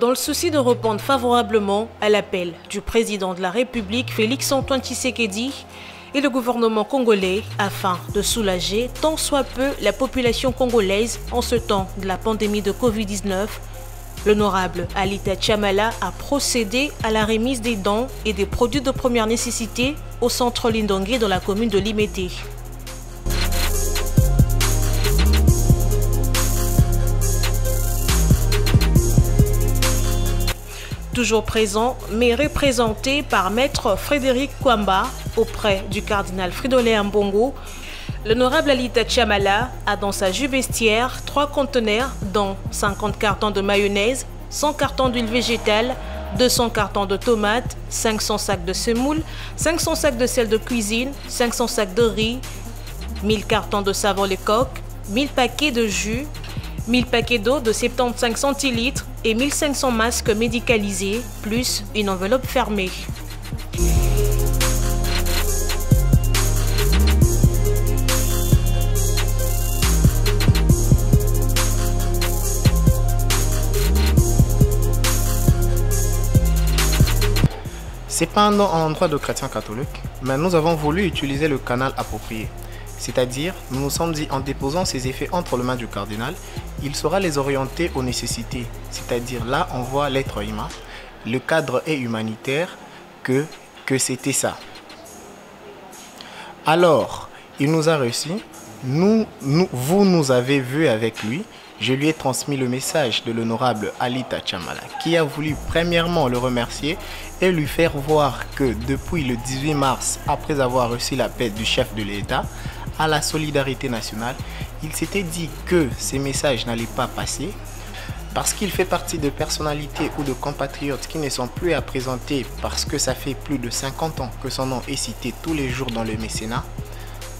Dans le souci de répondre favorablement à l'appel du président de la République, Félix-Antoine Tshisekedi, et le gouvernement congolais afin de soulager tant soit peu la population congolaise en ce temps de la pandémie de Covid-19, l'honorable Alita Chamala a procédé à la remise des dons et des produits de première nécessité au centre Lindongué dans la commune de Limete. Toujours présent, mais représenté par Maître Frédéric Kwamba auprès du cardinal Fridolin Ambongo, l'honorable Alita Chamala a dans sa jupe vestiaire 3 conteneurs dont 50 cartons de mayonnaise, 100 cartons d'huile végétale, 200 cartons de tomates, 500 sacs de semoule, 500 sacs de sel de cuisine, 500 sacs de riz, 1000 cartons de savon Lecoq, 1000 paquets de jus, 1000 paquets d'eau de 75 centilitres et 1500 masques médicalisés, plus une enveloppe fermée. C'est pas un endroit de chrétiens catholiques, mais nous avons voulu utiliser le canal approprié. C'est-à-dire, nous nous sommes dit en déposant ces effets entre les mains du cardinal, il saura les orienter aux nécessités. C'est-à-dire, là, on voit l'être humain. Le cadre est humanitaire, que c'était ça. Alors, il nous a reçus. Vous nous avez vus avec lui. Je lui ai transmis le message de l'honorable Alita Chamala, qui a voulu premièrement le remercier et lui faire voir que depuis le 18 mars, après avoir reçu l'appel du chef de l'État à la solidarité nationale, il s'était dit que ces messages n'allaient pas passer parce qu'il fait partie de personnalités ou de compatriotes qui ne sont plus à présenter parce que ça fait plus de 50 ans que son nom est cité tous les jours dans le mécénat.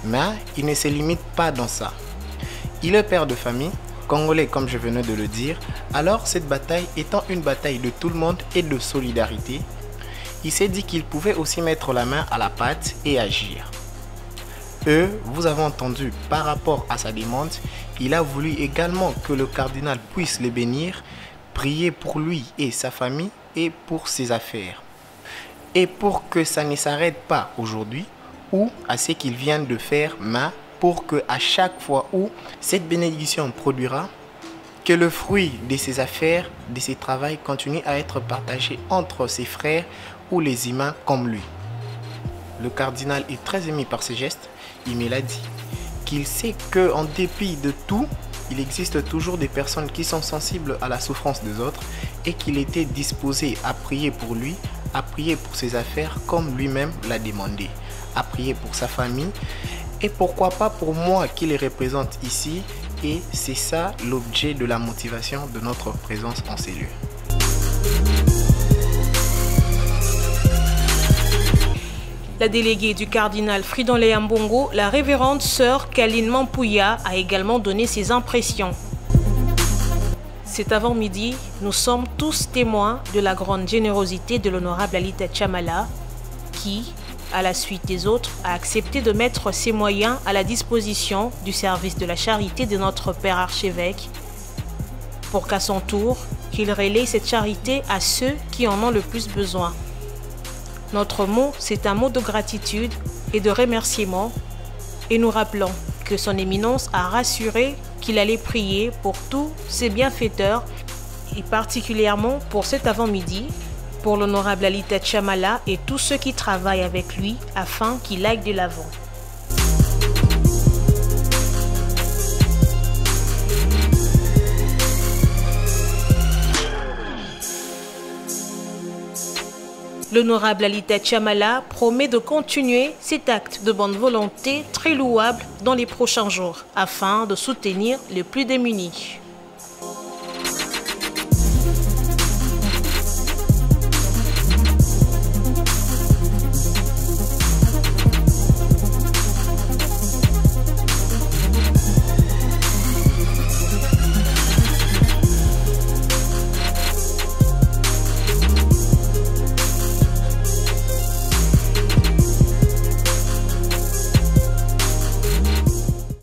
Mais il ne se limite pas dans ça. Il est père de famille, congolais comme je venais de le dire, alors cette bataille étant une bataille de tout le monde et de solidarité, il s'est dit qu'il pouvait aussi mettre la main à la pâte et agir. Vous avez entendu par rapport à sa demande, il a voulu également que le cardinal puisse le bénir, prier pour lui et sa famille et pour ses affaires. Et pour que ça ne s'arrête pas aujourd'hui ou à ce qu'il vient de faire, mais pour que à chaque fois où cette bénédiction produira, que le fruit de ses affaires, de ses travaux continue à être partagé entre ses frères ou les humains comme lui. Le cardinal est très ému par ces gestes. Il me l'a dit qu'il sait qu'en dépit de tout, il existe toujours des personnes qui sont sensibles à la souffrance des autres et qu'il était disposé à prier pour lui, à prier pour ses affaires comme lui-même l'a demandé, à prier pour sa famille et pourquoi pas pour moi qui les représente ici. Et c'est ça l'objet de la motivation de notre présence en ces lieux. La déléguée du cardinal Fridolin Ambongo, la révérende sœur Kaline Mampouya, a également donné ses impressions. Cet avant-midi, nous sommes tous témoins de la grande générosité de l'honorable Alita Chamala, qui, à la suite des autres, a accepté de mettre ses moyens à la disposition du service de la charité de notre Père archevêque, pour qu'à son tour, qu'il relaie cette charité à ceux qui en ont le plus besoin. Notre mot, c'est un mot de gratitude et de remerciement, et nous rappelons que son éminence a rassuré qu'il allait prier pour tous ses bienfaiteurs, et particulièrement pour cet avant-midi, pour l'honorable Alita Chamala et tous ceux qui travaillent avec lui afin qu'il aille de l'avant. L'honorable Alita Chamala promet de continuer cet acte de bonne volonté très louable dans les prochains jours afin de soutenir les plus démunis.